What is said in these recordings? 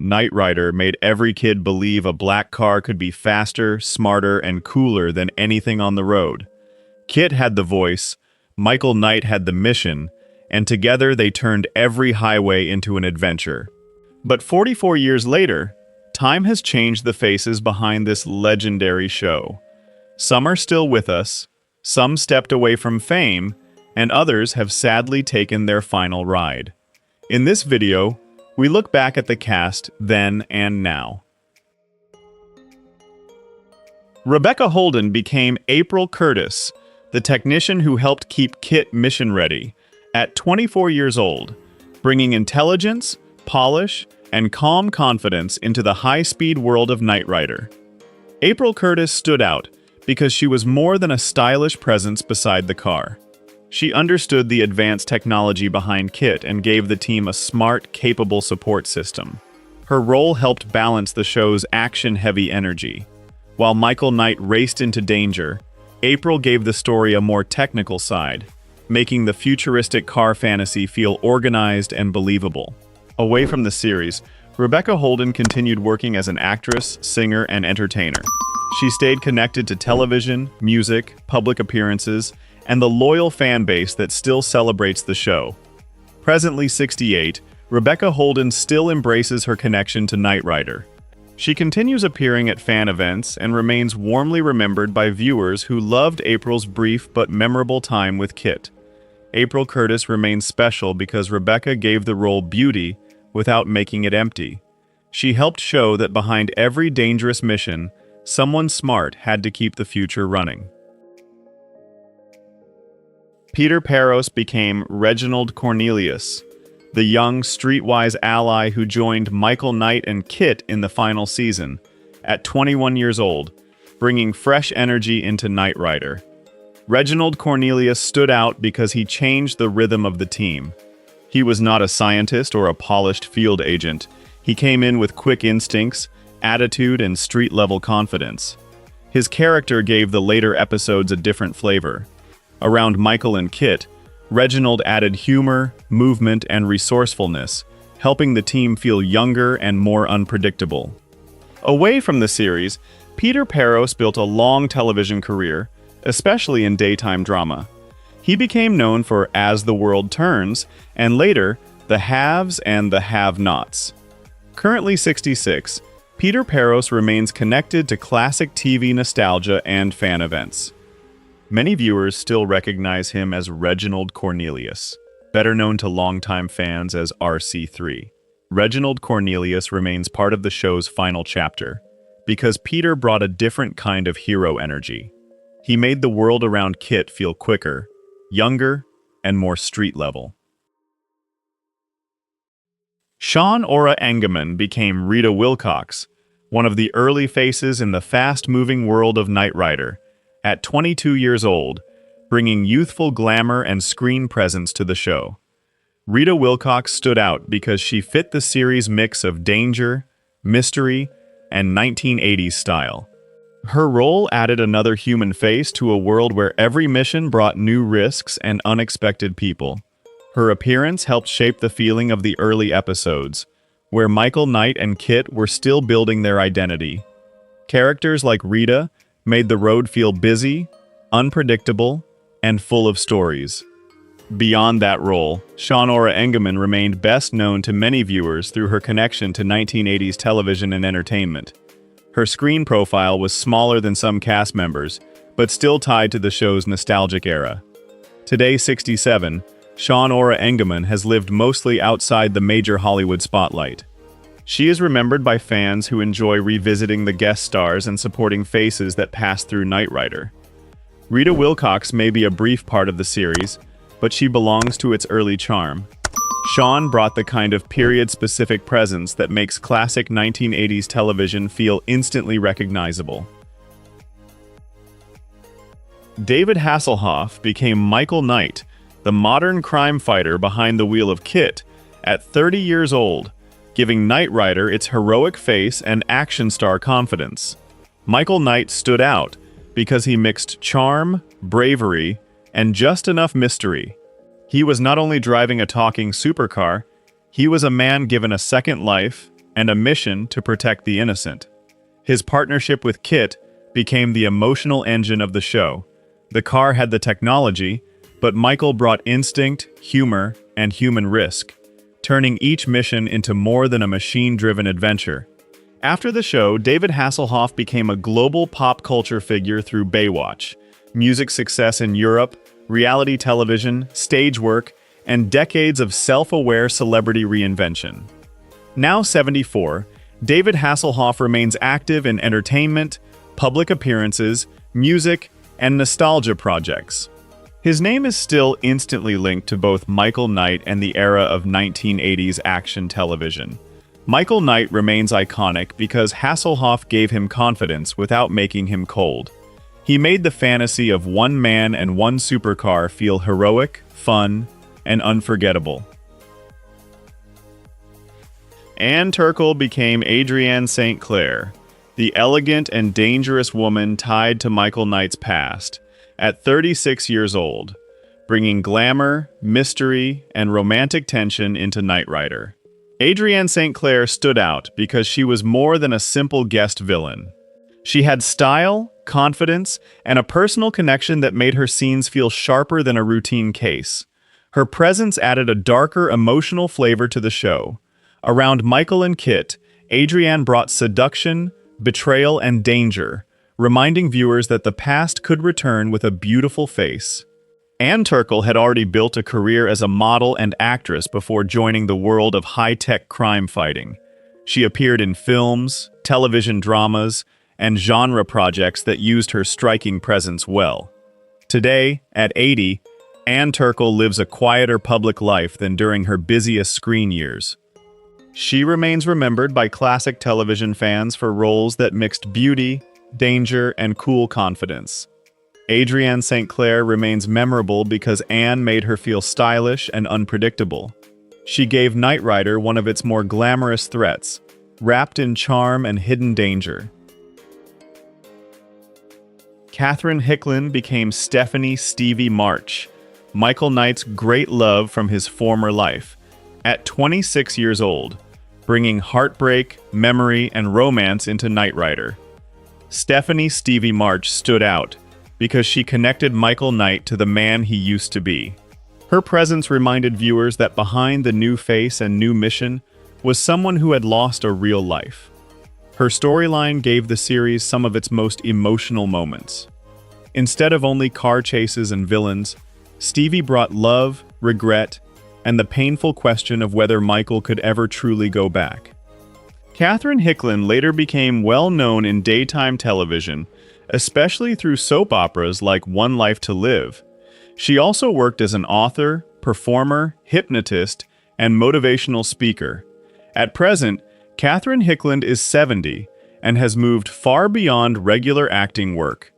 Knight Rider made every kid believe a black car could be faster, smarter, and cooler than anything on the road. KITT had the voice, Michael Knight had the mission, and together they turned every highway into an adventure. But 44 years later, time has changed the faces behind this legendary show. Some are still with us, some stepped away from fame, and others have sadly taken their final ride. In this video, we look back at the cast then and now. Rebecca Holden became April Curtis, the technician who helped keep KITT mission ready, at 24 years old, bringing intelligence, polish, and calm confidence into the high-speed world of Knight Rider. April Curtis stood out because she was more than a stylish presence beside the car. She understood the advanced technology behind KITT and gave the team a smart, capable support system. Her role helped balance the show's action-heavy energy. While Michael Knight raced into danger, April gave the story a more technical side, making the futuristic car fantasy feel organized and believable. Away from the series, Rebecca Holden continued working as an actress, singer, and entertainer. She stayed connected to television, music, public appearances, and the loyal fan base that still celebrates the show. Presently 68, Rebecca Holden still embraces her connection to Knight Rider. She continues appearing at fan events and remains warmly remembered by viewers who loved April's brief but memorable time with KITT. April Curtis remains special because Rebecca gave the role beauty without making it empty. She helped show that behind every dangerous mission, someone smart had to keep the future running. Peter Parros became Reginald Cornelius, the young, streetwise ally who joined Michael Knight and KITT in the final season, at 21 years old, bringing fresh energy into Knight Rider. Reginald Cornelius stood out because he changed the rhythm of the team. He was not a scientist or a polished field agent. He came in with quick instincts, attitude, and street-level confidence. His character gave the later episodes a different flavor. Around Michael and KITT, Reginald added humor, movement, and resourcefulness, helping the team feel younger and more unpredictable. Away from the series, Peter Parros built a long television career, especially in daytime drama. He became known for As the World Turns, and later, The Haves and the Have-Nots. Currently 66, Peter Parros remains connected to classic TV nostalgia and fan events. Many viewers still recognize him as Reginald Cornelius, better known to longtime fans as RC3. Reginald Cornelius remains part of the show's final chapter, because Peter brought a different kind of hero energy. He made the world around KITT feel quicker, younger, and more street-level. Sean Ora Engemann became Rita Wilcox, one of the early faces in the fast-moving world of Knight Rider, at 22 years old, bringing youthful glamour and screen presence to the show. Rita Wilcox stood out because she fit the series' mix of danger, mystery, and 1980s style. Her role added another human face to a world where every mission brought new risks and unexpected people. Her appearance helped shape the feeling of the early episodes, where Michael Knight and KITT were still building their identity. Characters like Rita made the road feel busy, unpredictable, and full of stories. Beyond that role, Sean Ora Engemann remained best known to many viewers through her connection to 1980s television and entertainment. Her screen profile was smaller than some cast members, but still tied to the show's nostalgic era. Today, 67, Sean Ora Engemann has lived mostly outside the major Hollywood spotlight. She is remembered by fans who enjoy revisiting the guest stars and supporting faces that passed through Knight Rider. Rita Wilcox may be a brief part of the series, but she belongs to its early charm. Sean brought the kind of period-specific presence that makes classic 1980s television feel instantly recognizable. David Hasselhoff became Michael Knight, the modern crime fighter behind the wheel of KITT, at 30 years old, giving Knight Rider its heroic face and action star confidence. Michael Knight stood out because he mixed charm, bravery, and just enough mystery. He was not only driving a talking supercar, he was a man given a second life and a mission to protect the innocent. His partnership with KITT became the emotional engine of the show. The car had the technology, but Michael brought instinct, humor, and human risk, turning each mission into more than a machine-driven adventure. After the show, David Hasselhoff became a global pop culture figure through Baywatch, music success in Europe, reality television, stage work, and decades of self-aware celebrity reinvention. Now 74, David Hasselhoff remains active in entertainment, public appearances, music, and nostalgia projects. His name is still instantly linked to both Michael Knight and the era of 1980s action television. Michael Knight remains iconic because Hasselhoff gave him confidence without making him cold. He made the fantasy of one man and one supercar feel heroic, fun, and unforgettable. Anne Turkel became Adrienne St. Clair, the elegant and dangerous woman tied to Michael Knight's past, at 36 years old, bringing glamour, mystery, and romantic tension into Knight Rider. Adrienne St. Clair stood out because she was more than a simple guest villain. She had style, confidence, and a personal connection that made her scenes feel sharper than a routine case. Her presence added a darker, emotional flavor to the show. Around Michael and KITT, Adrienne brought seduction, betrayal, and danger, reminding viewers that the past could return with a beautiful face. Anne Turkel had already built a career as a model and actress before joining the world of high-tech crime fighting. She appeared in films, television dramas, and genre projects that used her striking presence well. Today, at 80, Anne Turkel lives a quieter public life than during her busiest screen years. She remains remembered by classic television fans for roles that mixed beauty, danger, and cool confidence. Adrienne St. Clair remains memorable because Anne made her feel stylish and unpredictable. She gave Knight Rider one of its more glamorous threats, wrapped in charm and hidden danger. Catherine Hicklin became Stephanie "Stevie" March, Michael Knight's great love from his former life, at 26 years old, bringing heartbreak, memory, and romance into Knight Rider. Stephanie "Stevie" March stood out because she connected Michael Knight to the man he used to be. Her presence reminded viewers that behind the new face and new mission was someone who had lost a real life. Her storyline gave the series some of its most emotional moments. Instead of only car chases and villains, Stevie brought love, regret, and the painful question of whether Michael could ever truly go back. Catherine Hicklin later became well known in daytime television, especially through soap operas like One Life to Live. She also worked as an author, performer, hypnotist, and motivational speaker. At present, Catherine Hicklin is 70 and has moved far beyond regular acting work.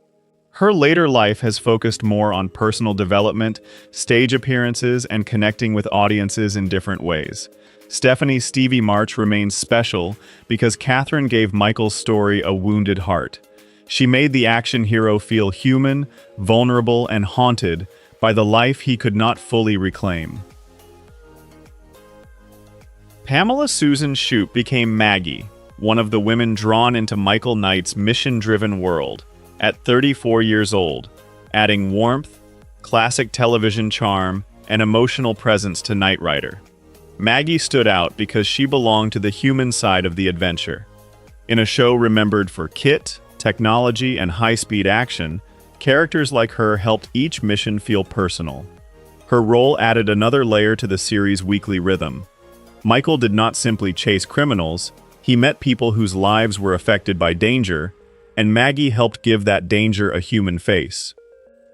Her later life has focused more on personal development, stage appearances, and connecting with audiences in different ways. Stephanie "Stevie" March remains special because Catherine gave Michael's story a wounded heart. She made the action hero feel human, vulnerable, and haunted by the life he could not fully reclaim. Pamela Susan Shoop became Maggie, one of the women drawn into Michael Knight's mission-driven world, at 34 years old, adding warmth, classic television charm, and emotional presence to Knight Rider. Maggie stood out because she belonged to the human side of the adventure. In a show remembered for KITT, technology, and high-speed action, characters like her helped each mission feel personal. Her role added another layer to the series' weekly rhythm. Michael did not simply chase criminals, he met people whose lives were affected by danger, and Maggie helped give that danger a human face.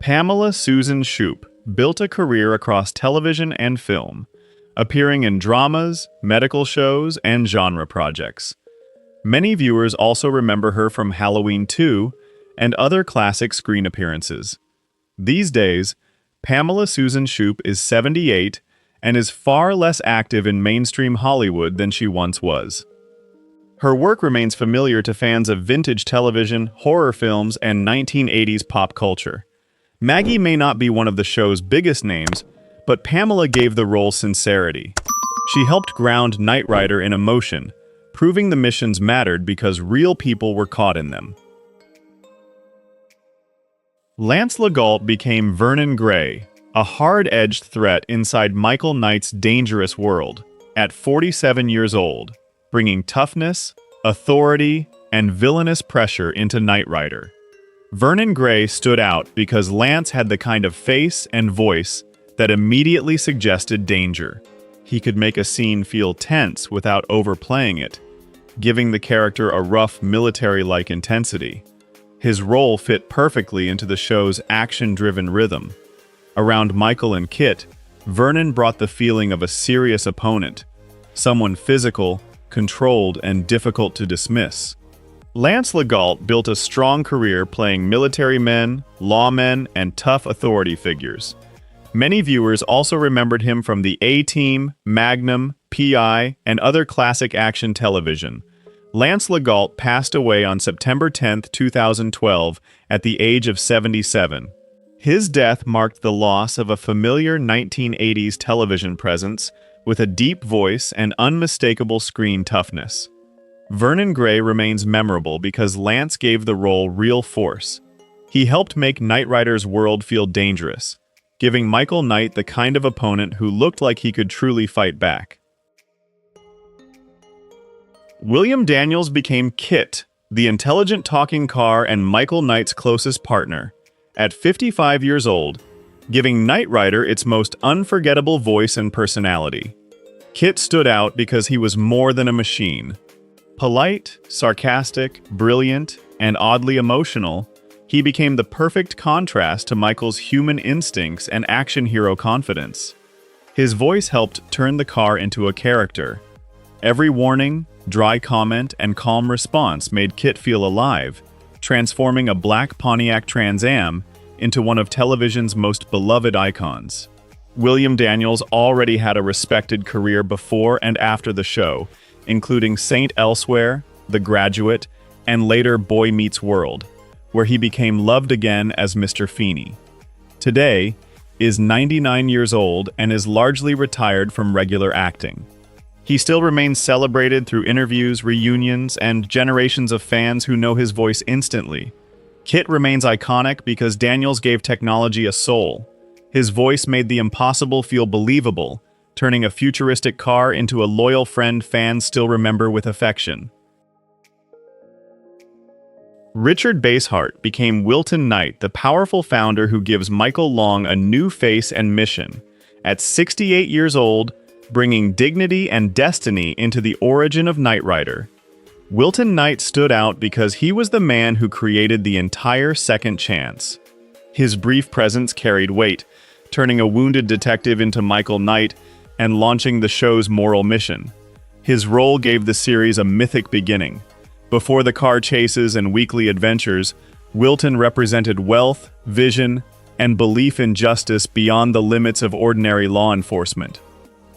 Pamela Susan Shoop built a career across television and film, appearing in dramas, medical shows, and genre projects. Many viewers also remember her from Halloween 2 and other classic screen appearances. These days, Pamela Susan Shoop is 78 and is far less active in mainstream Hollywood than she once was. Her work remains familiar to fans of vintage television, horror films, and 1980s pop culture. Maggie may not be one of the show's biggest names, but Pamela gave the role sincerity. She helped ground Knight Rider in emotion, proving the missions mattered because real people were caught in them. Lance LeGault became Vernon Gray, a hard-edged threat inside Michael Knight's dangerous world, at 47 years old, bringing toughness, authority, and villainous pressure into Knight Rider. Vernon Gray stood out because Lance had the kind of face and voice that immediately suggested danger. He could make a scene feel tense without overplaying it, giving the character a rough, military-like intensity. His role fit perfectly into the show's action-driven rhythm. Around Michael and KITT, Vernon brought the feeling of a serious opponent, someone physical, controlled, and difficult to dismiss. Lance LeGault built a strong career playing military men, lawmen, and tough authority figures. Many viewers also remembered him from the A-Team, Magnum, P.I., and other classic action television. Lance LeGault passed away on September 10, 2012, at the age of 77. His death marked the loss of a familiar 1980s television presence with a deep voice and unmistakable screen toughness. Vernon Gray remains memorable because Lance gave the role real force. He helped make Knight Rider's world feel dangerous, giving Michael Knight the kind of opponent who looked like he could truly fight back. William Daniels became KITT, the intelligent talking car and Michael Knight's closest partner, at 55 years old, giving Knight Rider its most unforgettable voice and personality. KITT stood out because he was more than a machine. Polite, sarcastic, brilliant, and oddly emotional, he became the perfect contrast to Michael's human instincts and action hero confidence. His voice helped turn the car into a character. Every warning, dry comment, and calm response made KITT feel alive, transforming a black Pontiac Trans Am into one of television's most beloved icons. William Daniels already had a respected career before and after the show, including Saint Elsewhere, The Graduate, and later Boy Meets World, where he became loved again as Mr. Feeney. Today, is 99 years old and is largely retired from regular acting. He still remains celebrated through interviews, reunions, and generations of fans who know his voice instantly. KITT remains iconic because Daniels gave technology a soul. His voice made the impossible feel believable, turning a futuristic car into a loyal friend fans still remember with affection. Richard Basehart became Wilton Knight, the powerful founder who gives Michael Long a new face and mission. At 68 years old, bringing dignity and destiny into the origin of Knight Rider. Wilton Knight stood out because he was the man who created the entire second chance. His brief presence carried weight, turning a wounded detective into Michael Knight and launching the show's moral mission. His role gave the series a mythic beginning. Before the car chases and weekly adventures, Wilton represented wealth, vision, and belief in justice beyond the limits of ordinary law enforcement.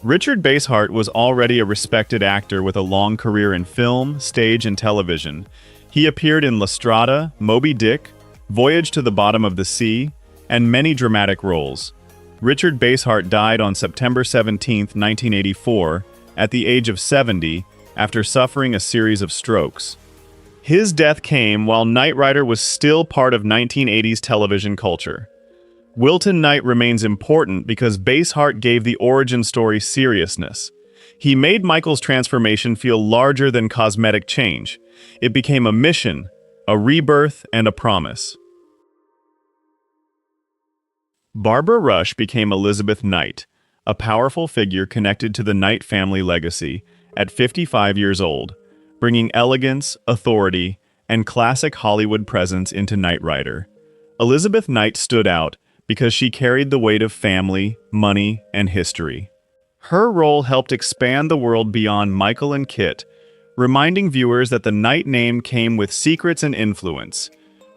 Richard Basehart was already a respected actor with a long career in film, stage, and television. He appeared in La Strada, Moby Dick, Voyage to the Bottom of the Sea, and many dramatic roles. Richard Basehart died on September 17, 1984, at the age of 70, after suffering a series of strokes. His death came while Knight Rider was still part of 1980s television culture. Wilton Knight remains important because Basehart gave the origin story seriousness. He made Michael's transformation feel larger than cosmetic change. It became a mission, a rebirth, and a promise. Barbara Rush became Elizabeth Knight, a powerful figure connected to the Knight family legacy, at 55 years old, bringing elegance, authority, and classic Hollywood presence into Knight Rider. Elizabeth Knight stood out because she carried the weight of family, money, and history. Her role helped expand the world beyond Michael and KITT, reminding viewers that the Knight name came with secrets and influence.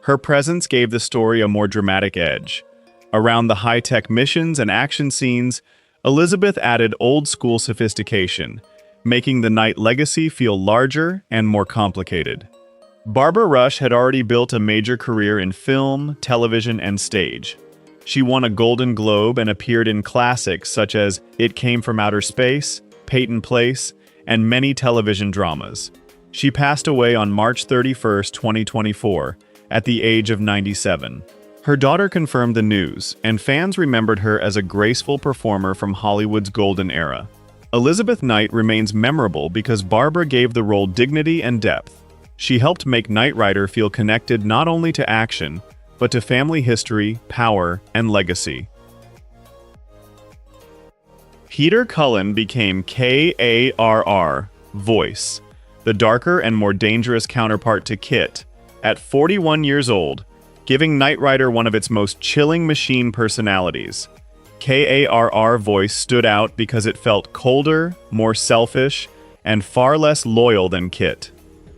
Her presence gave the story a more dramatic edge. Around the high-tech missions and action scenes, Elizabeth added old-school sophistication, making the Knight legacy feel larger and more complicated. Barbara Rush had already built a major career in film, television, and stage. She won a Golden Globe and appeared in classics such as It Came from Outer Space, Peyton Place, and many television dramas. She passed away on March 31, 2024, at the age of 97. Her daughter confirmed the news, and fans remembered her as a graceful performer from Hollywood's golden era. Elizabeth Knight remains memorable because Barbara gave the role dignity and depth. She helped make Knight Rider feel connected not only to action, but to family history, power, and legacy. Peter Cullen became KARR, Voice, the darker and more dangerous counterpart to KITT, at 41 years old, giving Knight Rider one of its most chilling machine personalities. KARR Voice stood out because it felt colder, more selfish, and far less loyal than KITT.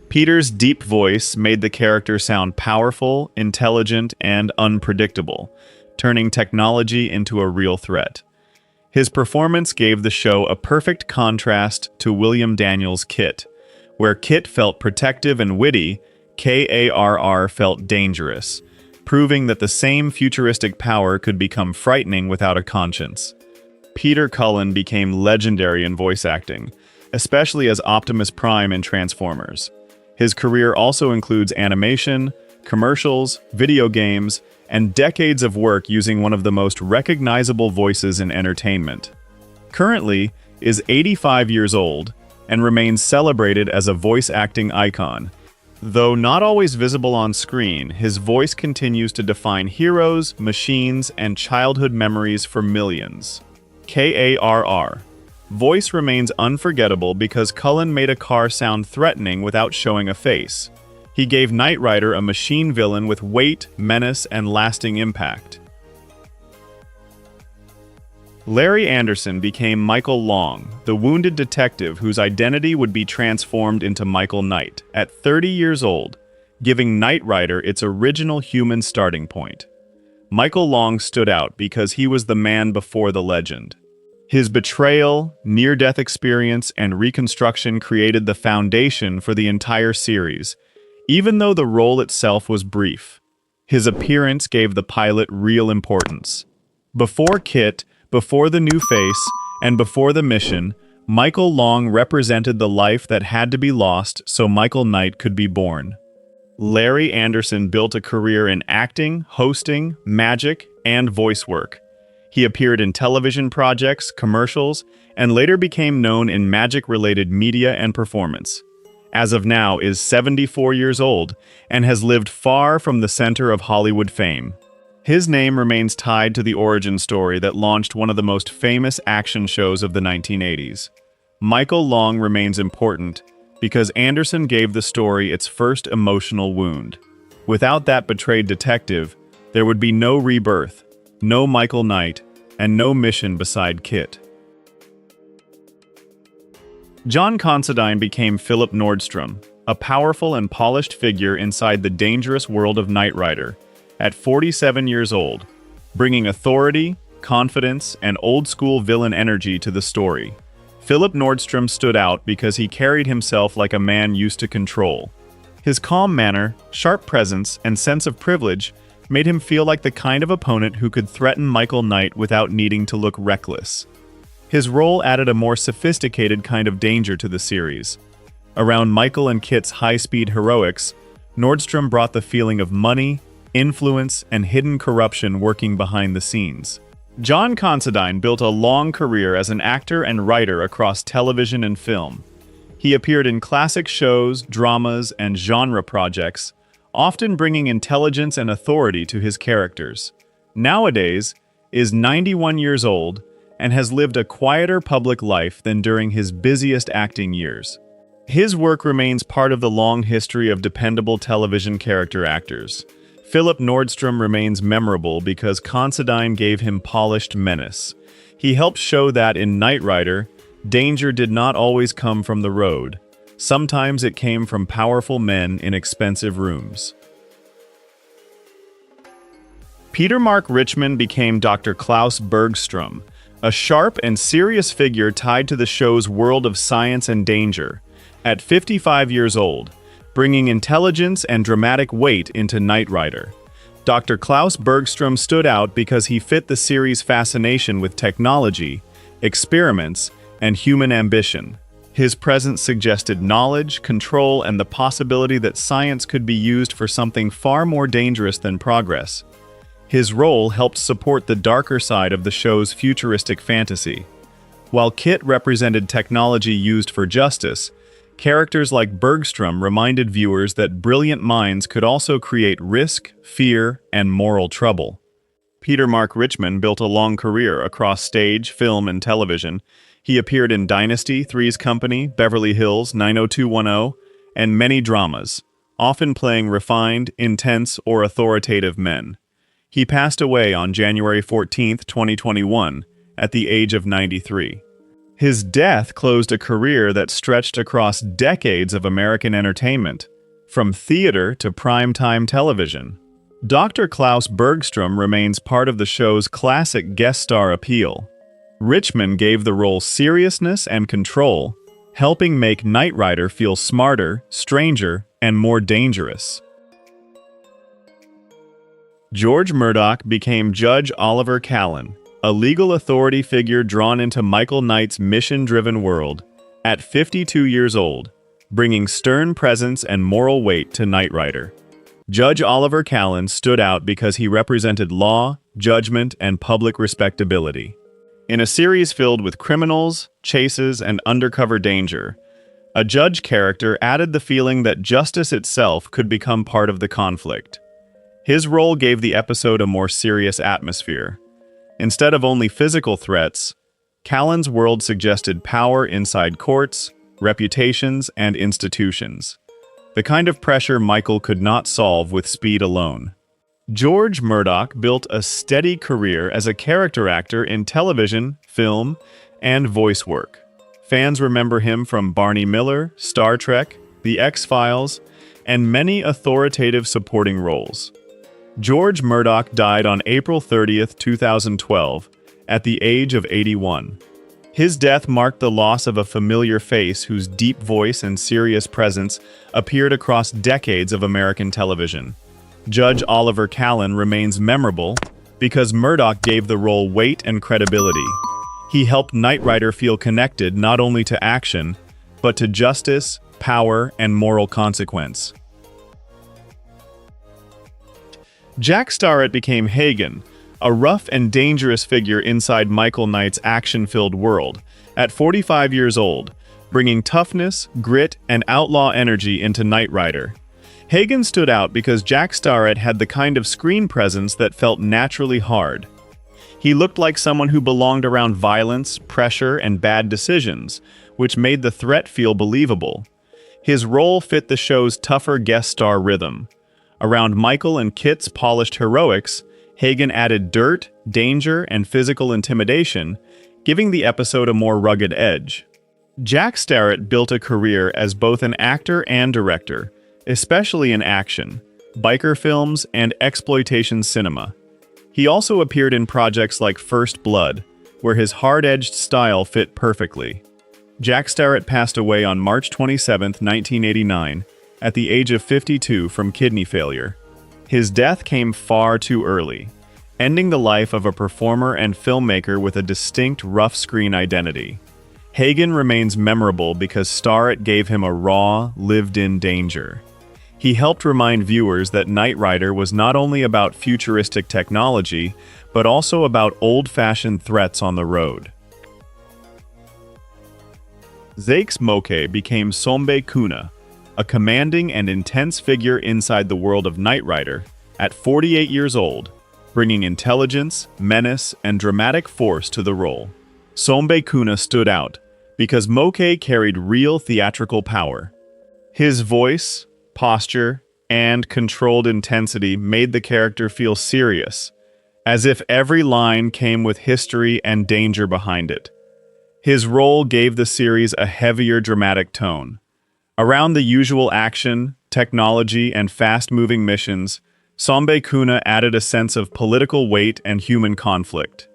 Peter's deep voice made the character sound powerful, intelligent, and unpredictable, turning technology into a real threat. His performance gave the show a perfect contrast to William Daniels' KITT. Where KITT felt protective and witty, KARR felt dangerous, proving that the same futuristic power could become frightening without a conscience. Peter Cullen became legendary in voice acting, especially as Optimus Prime in Transformers. His career also includes animation, commercials, video games, and decades of work using one of the most recognizable voices in entertainment. Currently is 85 years old and remains celebrated as a voice acting icon. Though not always visible on screen, his voice continues to define heroes, machines, and childhood memories for millions. KARR. Voice remains unforgettable because Cullen made a car sound threatening without showing a face. He gave Knight Rider a machine villain with weight, menace, and lasting impact. Larry Anderson became Michael Long, the wounded detective whose identity would be transformed into Michael Knight, at 30 years old, giving Knight Rider its original human starting point. Michael Long stood out because he was the man before the legend. His betrayal, near-death experience, and reconstruction created the foundation for the entire series, even though the role itself was brief. His appearance gave the pilot real importance. Before KITT, before the new face, and before the mission, Michael Long represented the life that had to be lost so Michael Knight could be born. Larry Anderson built a career in acting, hosting, magic, and voice work. He appeared in television projects, commercials, and later became known in magic-related media and performance. As of now, is 74 years old and has lived far from the center of Hollywood fame. His name remains tied to the origin story that launched one of the most famous action shows of the 1980s. Michael Long remains important because Anderson gave the story its first emotional wound. Without that betrayed detective, there would be no rebirth, no Michael Knight, and no mission beside KITT. John Considine became Philip Nordstrom, a powerful and polished figure inside the dangerous world of Knight Rider, at 47 years old, bringing authority, confidence, and old-school villain energy to the story. Philip Nordstrom stood out because he carried himself like a man used to control. His calm manner, sharp presence, and sense of privilege made him feel like the kind of opponent who could threaten Michael Knight without needing to look reckless. His role added a more sophisticated kind of danger to the series. Around Michael and KITT's high-speed heroics, Nordstrom brought the feeling of money, influence, and hidden corruption working behind the scenes. John Considine built a long career as an actor and writer across television and film. He appeared in classic shows, dramas, and genre projects, often bringing intelligence and authority to his characters. Nowadays, is 91 years old and has lived a quieter public life than during his busiest acting years. His work remains part of the long history of dependable television character actors. Philip Nordstrom remains memorable because Considine gave him polished menace. He helped show that in Knight Rider, danger did not always come from the road. Sometimes it came from powerful men in expensive rooms. Peter Mark Richmond became Dr. Klaus Bergstrom, a sharp and serious figure tied to the show's world of science and danger, at 55 years old, bringing intelligence and dramatic weight into Knight Rider. Dr. Klaus Bergstrom stood out because he fit the series' fascination with technology, experiments, and human ambition. His presence suggested knowledge, control, and the possibility that science could be used for something far more dangerous than progress. His role helped support the darker side of the show's futuristic fantasy. While KITT represented technology used for justice, characters like Bergstrom reminded viewers that brilliant minds could also create risk, fear, and moral trouble. Peter Mark Richman built a long career across stage, film, and television. He appeared in Dynasty, Three's Company, Beverly Hills, 90210, and many dramas, often playing refined, intense, or authoritative men. He passed away on January 14, 2021, at the age of 93. His death closed a career that stretched across decades of American entertainment, from theater to primetime television. Dr. Klaus Bergstrom remains part of the show's classic guest star appeal. Richman gave the role seriousness and control, helping make Knight Rider feel smarter, stranger, and more dangerous. George Murdoch became Judge Oliver Callan, a legal authority figure drawn into Michael Knight's mission-driven world, at 52 years old, bringing stern presence and moral weight to Knight Rider. Judge Oliver Callan stood out because he represented law, judgment, and public respectability. In a series filled with criminals, chases, and undercover danger, a judge character added the feeling that justice itself could become part of the conflict. His role gave the episode a more serious atmosphere. Instead of only physical threats, Callan's world suggested power inside courts, reputations, and institutions. The kind of pressure Michael could not solve with speed alone. George Murdoch built a steady career as a character actor in television, film, and voice work. Fans remember him from Barney Miller, Star Trek, The X-Files, and many authoritative supporting roles. George Murdoch died on April 30, 2012, at the age of 81. His death marked the loss of a familiar face whose deep voice and serious presence appeared across decades of American television. Judge Oliver Callan remains memorable because Murdoch gave the role weight and credibility. He helped Knight Rider feel connected not only to action, but to justice, power, and moral consequence. Jack Starrett became Hagen, a rough and dangerous figure inside Michael Knight's action-filled world, at 45 years old, bringing toughness, grit, and outlaw energy into Knight Rider. Hagen stood out because Jack Starrett had the kind of screen presence that felt naturally hard. He looked like someone who belonged around violence, pressure, and bad decisions, which made the threat feel believable. His role fit the show's tougher guest star rhythm. Around Michael and KITT's polished heroics, Hagen added dirt, danger, and physical intimidation, giving the episode a more rugged edge. Jack Starrett built a career as both an actor and director, especially in action, biker films, and exploitation cinema. He also appeared in projects like First Blood, where his hard-edged style fit perfectly. Jack Starrett passed away on March 27, 1989, at the age of 52 from kidney failure. His death came far too early, ending the life of a performer and filmmaker with a distinct rough screen identity. Hagen remains memorable because Starrett gave him a raw, lived-in danger. He helped remind viewers that Knight Rider was not only about futuristic technology, but also about old-fashioned threats on the road. Zakes Moke became Sombe Kuna, a commanding and intense figure inside the world of Knight Rider, at 48 years old, bringing intelligence, menace, and dramatic force to the role. Sombe Kuna stood out because Moke carried real theatrical power. His voice, posture, and controlled intensity made the character feel serious, as if every line came with history and danger behind it. His role gave the series a heavier dramatic tone. Around the usual action, technology, and fast-moving missions, Sombe Kuna added a sense of political weight and human conflict.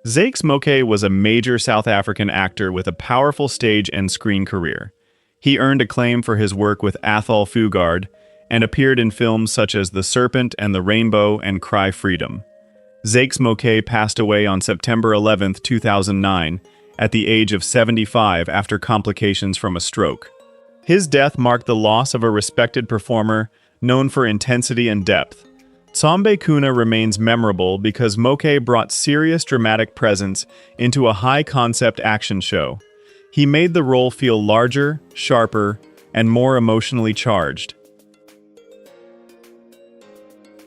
Zakes Moke was a major South African actor with a powerful stage and screen career. He earned acclaim for his work with Athol Fugard and appeared in films such as The Serpent and the Rainbow and Cry Freedom. Zakes Moke passed away on September 11, 2009, at the age of 75 after complications from a stroke. His death marked the loss of a respected performer known for intensity and depth. Tsambe Kuna remains memorable because Mulhare brought serious dramatic presence into a high-concept action show. He made the role feel larger, sharper, and more emotionally charged.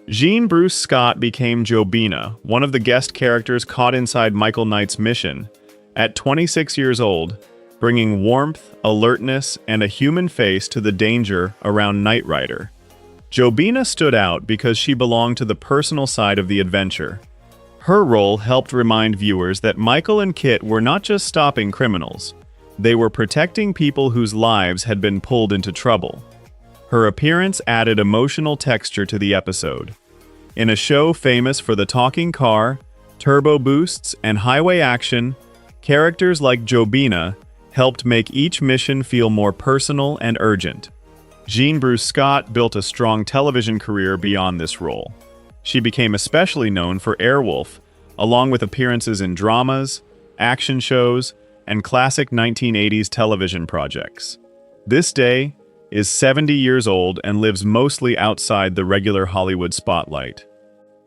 Jean Bruce Scott became Jobina, one of the guest characters caught inside Michael Knight's mission, at 26 years old, bringing warmth, alertness, and a human face to the danger around Knight Rider. Jobina stood out because she belonged to the personal side of the adventure. Her role helped remind viewers that Michael and KITT were not just stopping criminals. They were protecting people whose lives had been pulled into trouble. Her appearance added emotional texture to the episode. In a show famous for the talking car, turbo boosts, and highway action, characters like Jobina helped make each mission feel more personal and urgent. Jean Bruce Scott built a strong television career beyond this role. She became especially known for Airwolf, along with appearances in dramas, action shows, and classic 1980s television projects. This day is 70 years old and lives mostly outside the regular Hollywood spotlight.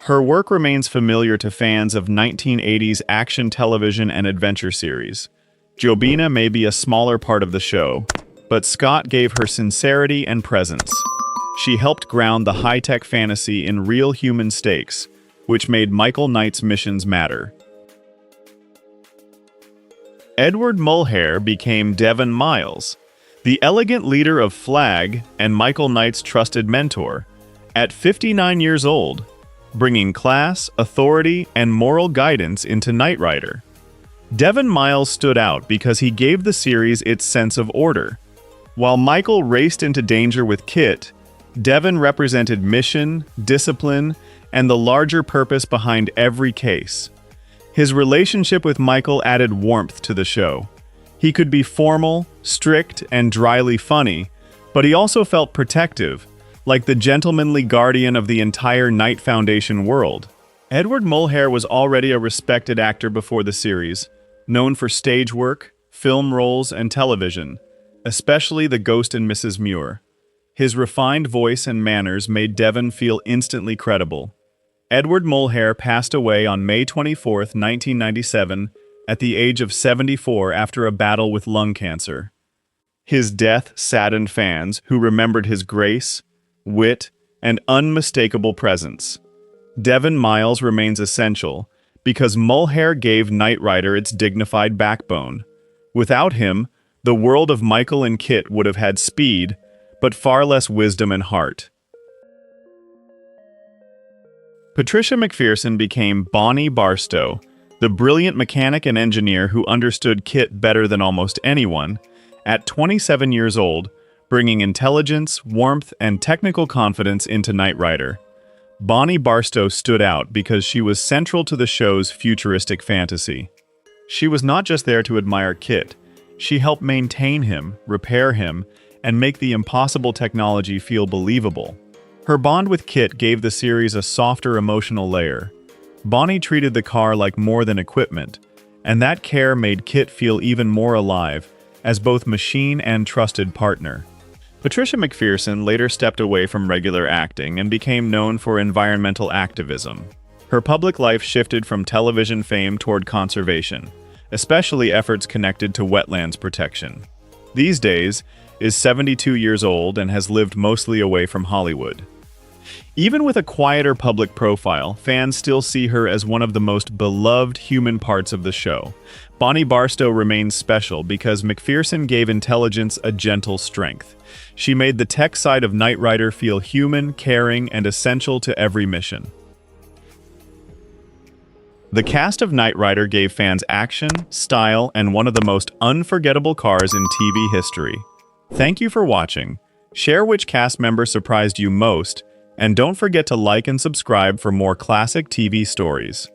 Her work remains familiar to fans of 1980s action television and adventure series. Jobina may be a smaller part of the show, but Scott gave her sincerity and presence. She helped ground the high-tech fantasy in real human stakes, which made Michael Knight's missions matter. Edward Mulhare became Devon Miles, the elegant leader of Flag and Michael Knight's trusted mentor, at 59 years old, bringing class, authority, and moral guidance into Knight Rider. Devon Miles stood out because he gave the series its sense of order. While Michael raced into danger with KITT, Devon represented mission, discipline, and the larger purpose behind every case. His relationship with Michael added warmth to the show. He could be formal, strict, and dryly funny, but he also felt protective, like the gentlemanly guardian of the entire Knight Foundation world. Edward Mulhare was already a respected actor before the series, known for stage work, film roles, and television, especially The Ghost and Mrs. Muir. His refined voice and manners made Devon feel instantly credible. Edward Mulhare passed away on May 24, 1997, at the age of 74 after a battle with lung cancer. His death saddened fans who remembered his grace, wit, and unmistakable presence. Devon Miles remains essential because Mulhare gave Knight Rider its dignified backbone. Without him, the world of Michael and KITT would have had speed, but far less wisdom and heart. Patricia McPherson became Bonnie Barstow, the brilliant mechanic and engineer who understood KITT better than almost anyone, at 27 years old, bringing intelligence, warmth, and technical confidence into Knight Rider. Bonnie Barstow stood out because she was central to the show's futuristic fantasy. She was not just there to admire KITT, she helped maintain him, repair him, and make the impossible technology feel believable. Her bond with KITT gave the series a softer emotional layer. Bonnie treated the car like more than equipment, and that care made KITT feel even more alive as both machine and trusted partner. Patricia McPherson later stepped away from regular acting and became known for environmental activism. Her public life shifted from television fame toward conservation, especially efforts connected to wetlands protection. These days, is 72 years old and has lived mostly away from Hollywood. Even with a quieter public profile, fans still see her as one of the most beloved human parts of the show. Bonnie Barstow remains special because McPherson gave intelligence a gentle strength. She made the tech side of Knight Rider feel human, caring, and essential to every mission. The cast of Knight Rider gave fans action, style, and one of the most unforgettable cars in TV history. Thank you for watching. Share which cast member surprised you most, and don't forget to like and subscribe for more classic TV stories.